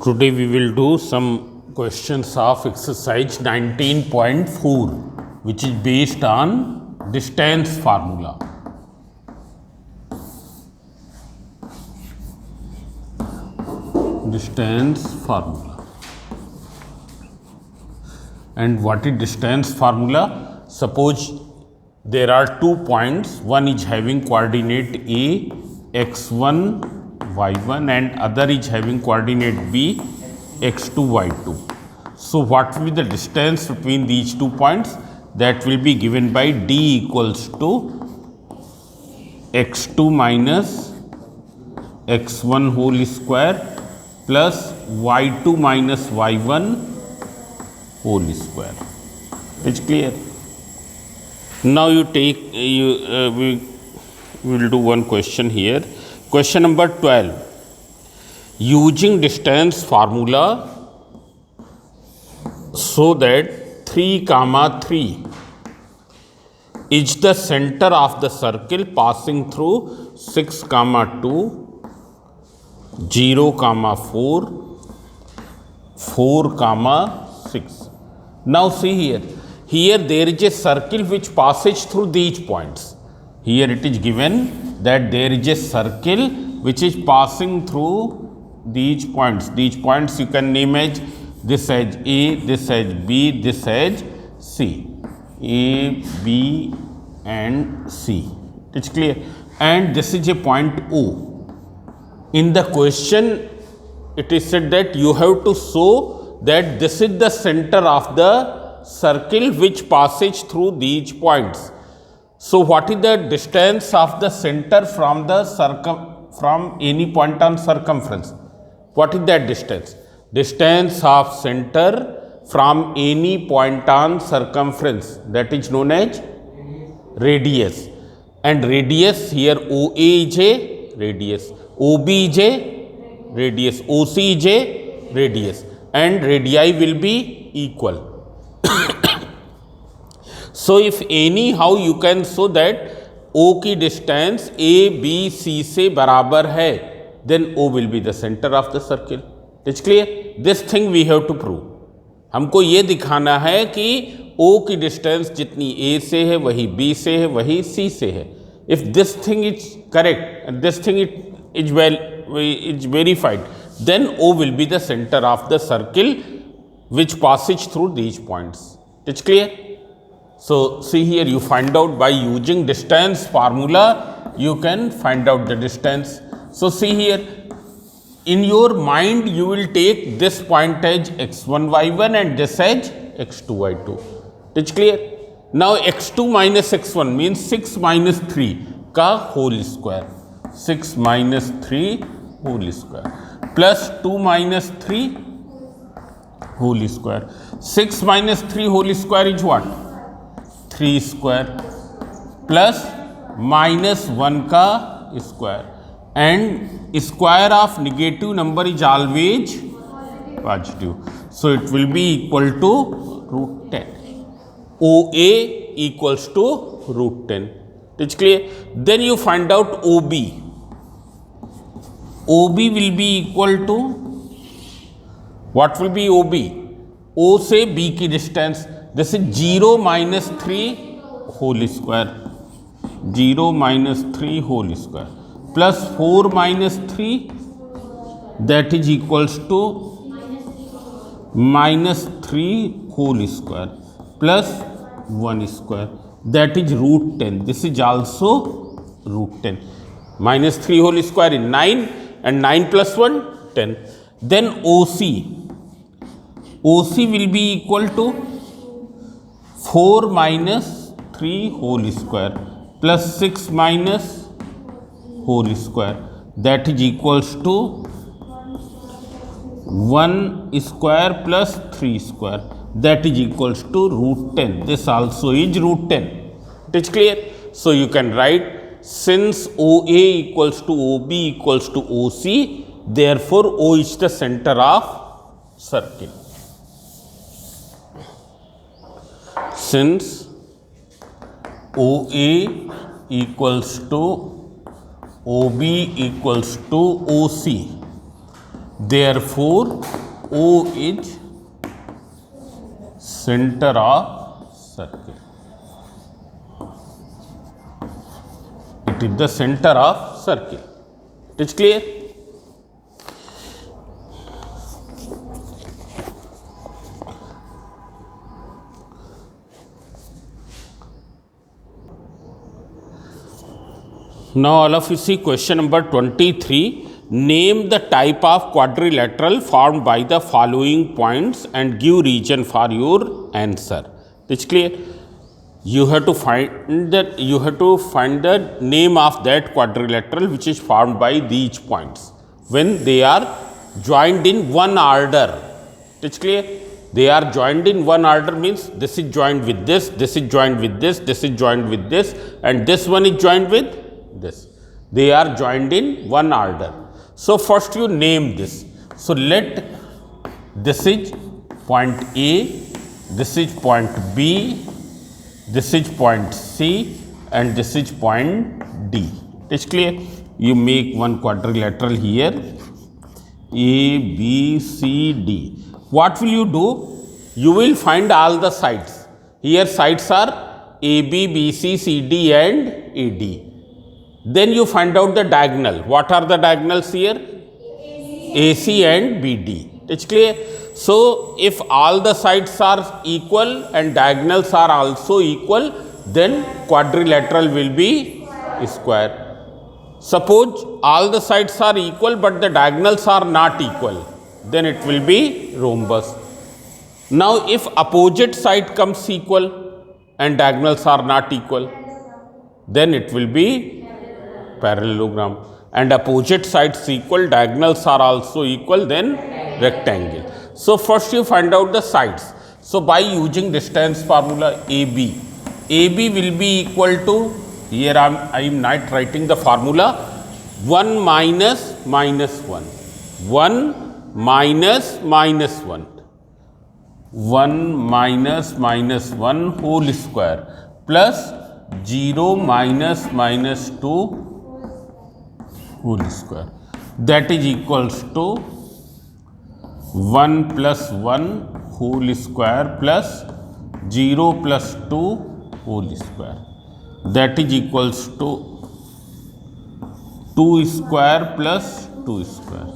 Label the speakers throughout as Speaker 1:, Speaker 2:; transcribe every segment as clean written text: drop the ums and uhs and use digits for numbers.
Speaker 1: Today we will do some questions of exercise 19.4, which is based on distance formula. Distance formula. And what is distance formula? Suppose there are 2 points, one is having coordinate A, x1, y1, and other is having coordinate B, x2, y2. So what will be the distance between these 2 points? That will be given by D equals to x2 minus x1 whole square plus y2 minus y1 whole square. It's clear. Now you take we will do one question here. Question number 12. Using distance formula, so that 3, 3 is the center of the circle passing through 6, 2, 0, 4, 4, 6. Now see here. Here there is a circle which passes through these points. Here it is given that there is a circle which is passing through these points. These points you can name as this as A, this as B, this as C. A, B and C. It's clear. And this is a point O. In the question it is said that you have to show that this is the center of the circle which passes through these points. So what is the distance of the center from the from any point on circumference? What is that distance? Distance of center from any point on circumference, that is known as radius. And radius here OA is a radius, OB is a radius, OC is a radius, and radii will be equal. So if anyhow you can show that O की distance A, B, C से बराबर है, then O will be the center of the circle. It's clear? This thing we have to prove. हमको ये दिखाना है कि O की distance जितनी A से है वही B से है वही C से है. If this thing is correct and this thing is verified, then O will be the center of the circle which passes through these points. It's clear? So see here, you find out by using distance formula, you can find out the distance. So see here, in your mind you will take this point as x1, y1 and this as x2, y2. It's clear? Now x2 minus x1 means 6 minus 3 का whole square. 6 minus 3 whole square plus 2 minus 3 whole square. 6 minus 3 whole square is what? 3 square plus minus 1 का square, and square of negative number is always positive. So it will be equal to root 10. OA equals to root 10. It's clear? Then you find out OB. OB will be equal to, what will be OB? O से B की distance. This is 0 minus 3 whole square. 0 minus 3 whole square plus 4 minus 3, that is equals to minus 3 whole square plus 1 square, that is root 10. This is also root 10. Minus 3 whole square is 9 and 9 plus 1, 10. Then OC. OC will be equal to 4 minus 3 whole square plus 6 minus whole square, that is equals to 1 square plus 3 square, that is equals to root 10. This also is root 10. It is clear? So you can write, since OA equals to OB equals to OC, therefore O is the center of circle. Since OA equals to OB equals to OC, Therefore O is center of circle. It is the center of circle. It is clear? Now all of you see question number 23. Name the type of quadrilateral formed by the following points and give region for your answer. It's clear? You have to find the name of that quadrilateral which is formed by these points when they are joined in one order. It's clear? They are joined in one order means this is joined with this, this is joined with this, this is joined with this, and this one is joined with this. They are joined in one order. So first you name this. So let this is point A, this is point B, this is point C, and this is point D. It's clear? You make one quadrilateral here, A, B, C, D. What will you do? You will find all the sides. Here sides are AB, BC, CD and AD. Then you find out the diagonal. What are the diagonals here? AC and BD. It's clear? So if all the sides are equal and diagonals are also equal, then quadrilateral will be square. Suppose all the sides are equal but the diagonals are not equal, then it will be rhombus. Now if opposite side comes equal and diagonals are not equal, then it will be parallelogram, and opposite sides equal, diagonals are also equal, then rectangle. So first you find out the sides. So by using distance formula AB, AB will be equal to, here I am not writing the formula, 1 minus minus 1, 1 minus minus 1, 1 minus minus 1 whole square plus 0 minus minus 2 whole square, that is equals to 1 plus 1 whole square plus 0 plus 2 whole square, that is equals to 2 square plus 2 square,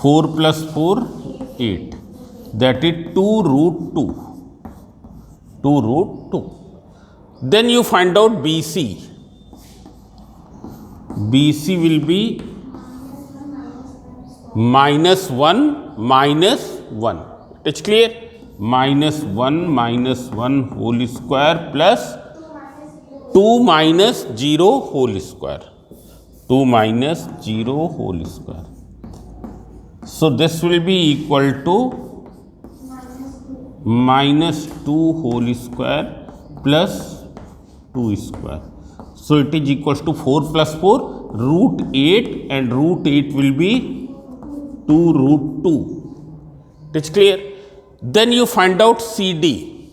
Speaker 1: 4 plus 4 8, that is 2 root 2, 2 root 2. Then you find out BC. BC will be minus 1 minus 1. It's clear? Minus 1 whole square plus 2 minus 0 whole square. 2 minus 0 whole square. So this will be equal to minus 2 whole square plus 2 square. So it is equals to 4 plus 4 root 8, and root 8 will be 2 root 2. It's clear? Then you find out CD.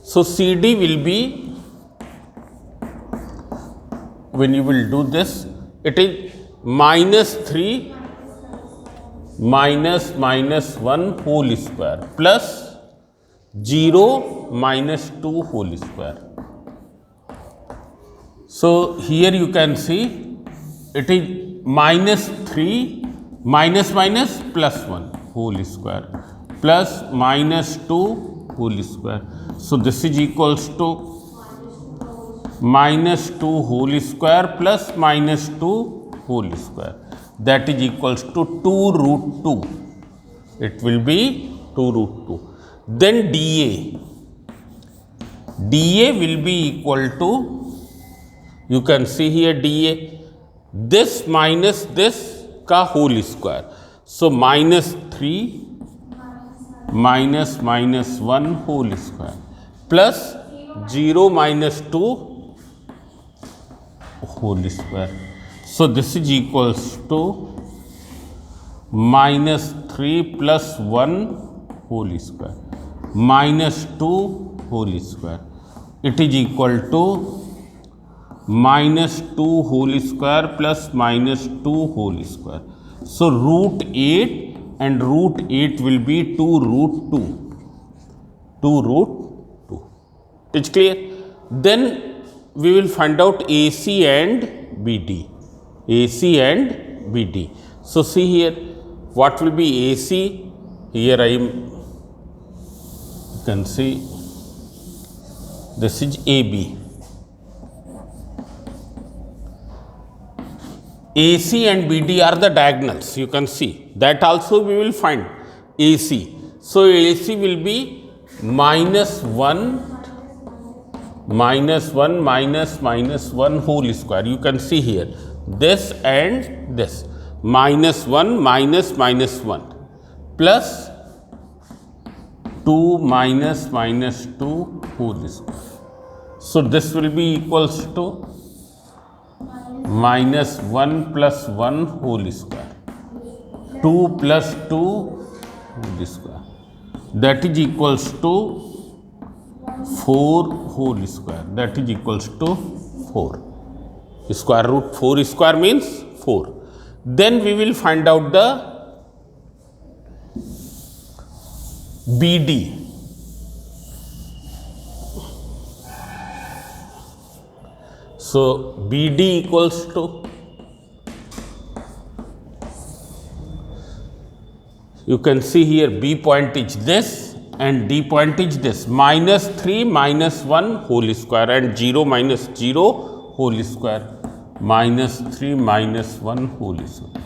Speaker 1: So CD will be, when you will do this, it is minus 3 minus minus 1 whole square plus 0 minus 2 whole square. So here you can see it is minus 3 minus minus plus 1 whole square plus minus 2 whole square. So this is equals to minus 2 whole square plus minus 2 whole square, that is equals to 2 root 2. It will be 2 root 2. Then DA. DA will be equal to, you can see here DA, this minus this ka whole square. So minus 3 minus minus 1 whole square plus 0 minus 2 whole square. So this is equals to minus 3 plus 1 whole square minus 2 whole square. It is equal to minus 2 whole square plus minus 2 whole square. So root 8 and root 8 will be 2 root 2. 2 root 2. It's clear? Then we will find out AC and BD. AC and BD. So see here, what will be AC? Here you can see this is AB. AC and BD are the diagonals, you can see. That also we will find AC. So AC will be -1 whole square. You can see here this and this. -1 -1 plus 2 -2 whole square. So this will be equals to -1 plus 1 whole square. 2 plus 2 whole square. That is equals to 4 whole square. That is equals to 4. Square root 4 square means 4. Then we will find out the BD. So BD equals to, you can see here B point is this and D point is this, -3 -1 whole square and 0 -0 whole square, -3 -1 whole square,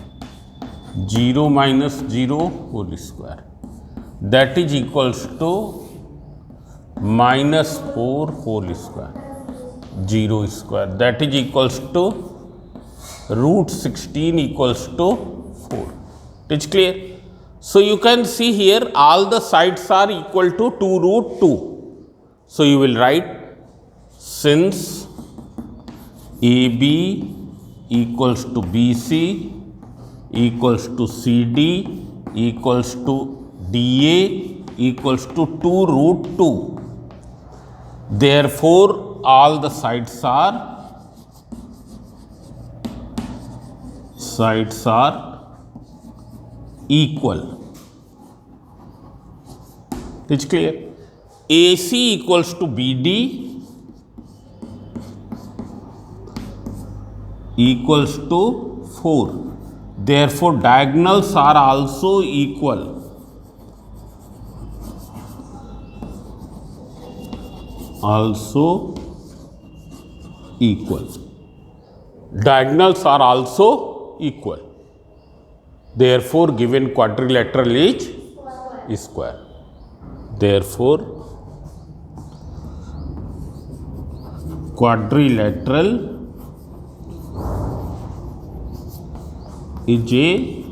Speaker 1: 0 -0 whole square. That is equals to -4 whole square, 0 square. That is equals to root 16 equals to 4. It's clear? So you can see here all the sides are equal to 2 root 2. So you will write, since AB equals to BC equals to CD equals to DA equals to 2 root 2. Therefore, all the sides are equal. It's clear? AC equals to BD equals to 4. Therefore, diagonals are also equal. Diagonals are also equal. Therefore, given quadrilateral is square. Therefore, quadrilateral is a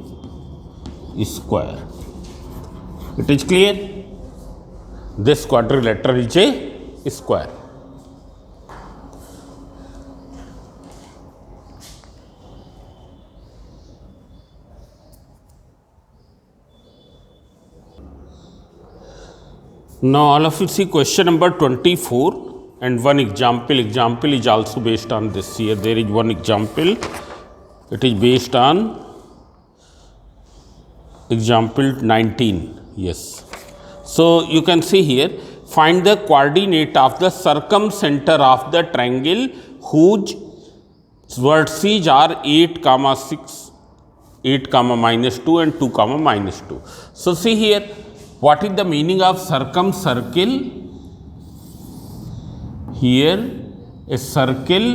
Speaker 1: square. It is clear? This quadrilateral is a square. Now all of you see question number 24 and one example. Example is also based on this here. There is one example. It is based on example 19. Yes. So you can see here, find the coordinate of the circumcenter of the triangle whose vertices are 8, 6, 8, -2 and 2, -2. So see here, what is the meaning of circumcircle? Here, a circle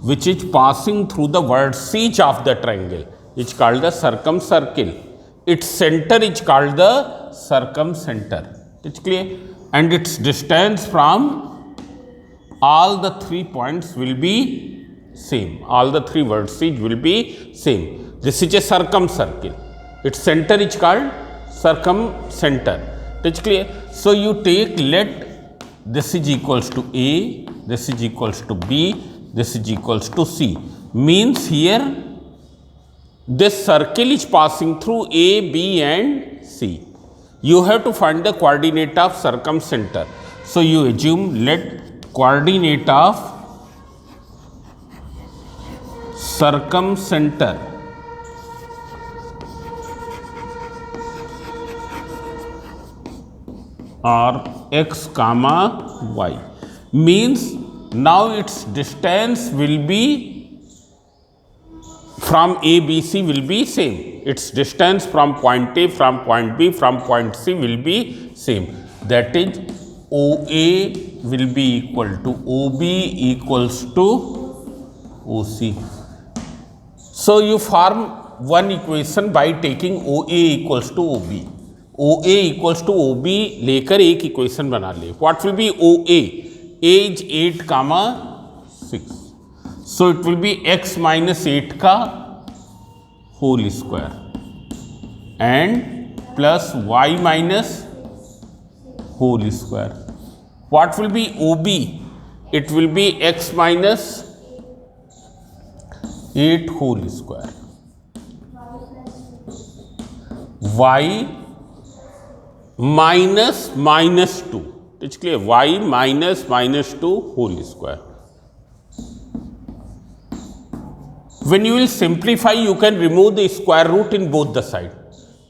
Speaker 1: which is passing through the vertices of the triangle is called the circumcircle. Its center is called the circumcenter. It's clear? And its distance from all the 3 points will be same. All the 3 vertices will be same. This is a circumcircle. Its center is called circumcenter. It's clear? So you take, let this is equals to A, this is equals to B, this is equals to C. Means here this circle is passing through A, B and C. You have to find the coordinate of circumcenter. So you assume, let coordinate of circumcenter or x comma y, means now its distance will be from A, B, C will be same. Its distance from point A, from point B, from point C will be same. That is OA will be equal to OB equals to OC. So you form one equation by taking OA equals to OB. OA equals to OB लेकर एक equation बना ले. What will be OA? A is 8 comma 6. So it will be x minus 8 का whole square and plus y minus whole square. What will be OB? It will be x minus 8 whole square. Y minus 2. It's clear? Y minus 2 whole square. When you will simplify, you can remove the square root in both the side.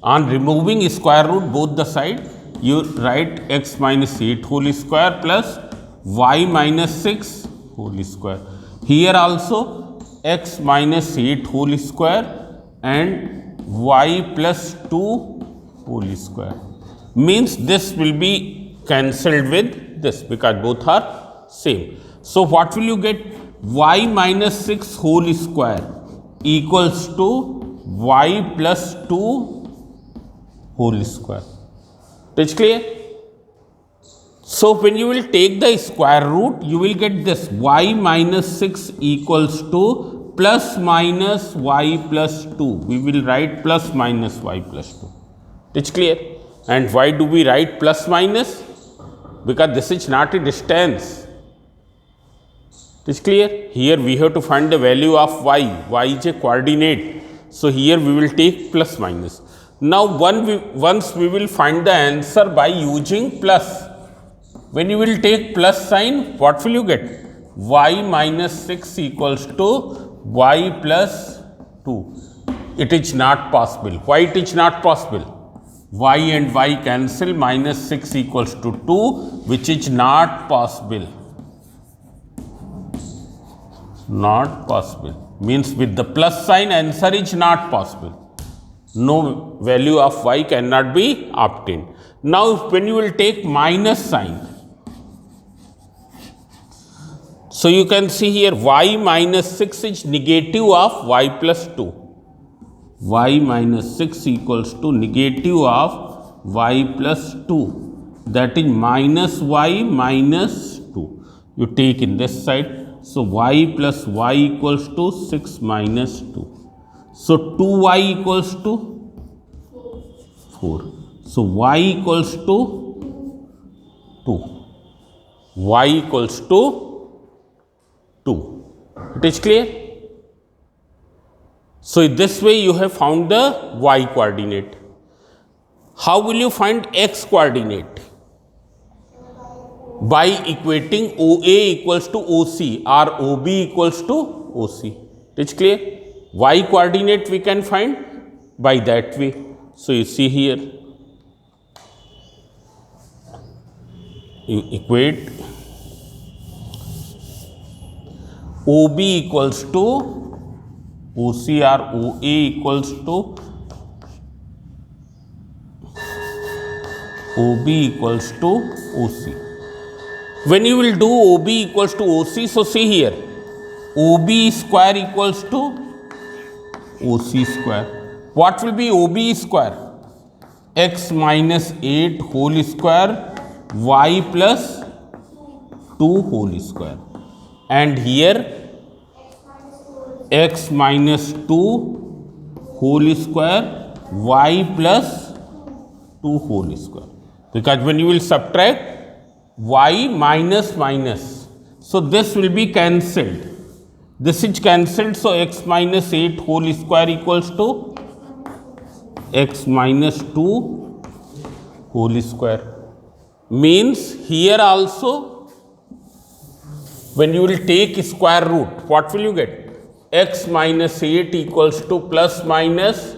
Speaker 1: On removing square root both the side, you write x minus 8 whole square plus y minus 6 whole square. Here also x minus 8 whole square and y plus 2 whole square. Means this will be cancelled with this because both are same. So what will you get? Y minus 6 whole square equals to y plus 2 whole square. It's clear? So when you will take the square root, you will get this y minus 6 equals to plus minus y plus 2. We will write plus minus y plus 2. It's clear? And why do we write plus minus? Because this is not a distance. It's clear? Here we have to find the value of y. Y is a coordinate. So here we will take plus minus. Now once we will find the answer by using plus. When you will take plus sign, what will you get? Y minus 6 equals to y plus 2. It is not possible. Why it is not possible? Y and y cancel, minus 6 equals to 2, which is not possible. Not possible. Means with the plus sign, answer is not possible. No value of y cannot be obtained. Now when you will take minus sign, so you can see here y minus 6 is negative of y plus 2. Y minus 6 equals to negative of y plus 2. That is minus y minus 2. You take in this side. So y plus y equals to 6 minus 2. So 2y equals to 4. So y equals to 2. Y equals to 2. It is clear? So this way you have found the y coordinate. How will you find x coordinate? By equating OA equals to OC or OB equals to OC. It's clear? Y coordinate we can find by that way. So you see here, you equate OB equals to OC or OA equals to OB equals to OC. When you will do OB equals to OC, so see here, OB square equals to OC square. What will be OB square? X minus 8 whole square y plus 2 whole square. And here x minus 2 whole square y plus 2 whole square. Because when you will subtract y minus minus, so this will be cancelled. This is cancelled, so x minus 8 whole square equals to x minus 2 whole square. Means here also, when you will take square root, what will you get? X minus 8 equals to plus minus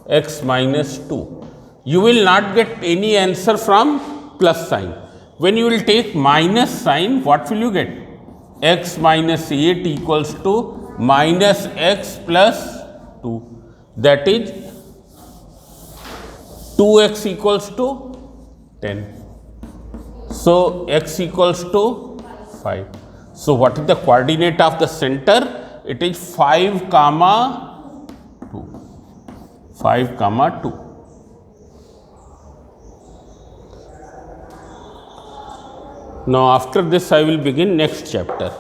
Speaker 1: x minus 2. You will not get any answer from plus sign. When you will take minus sign, what will you get? X minus 8 equals to minus x plus 2. That is 2x equals to 10. So x equals to 5. So what is the coordinate of the center? It is 5, 2. 5, 2. Now after this I will begin next chapter.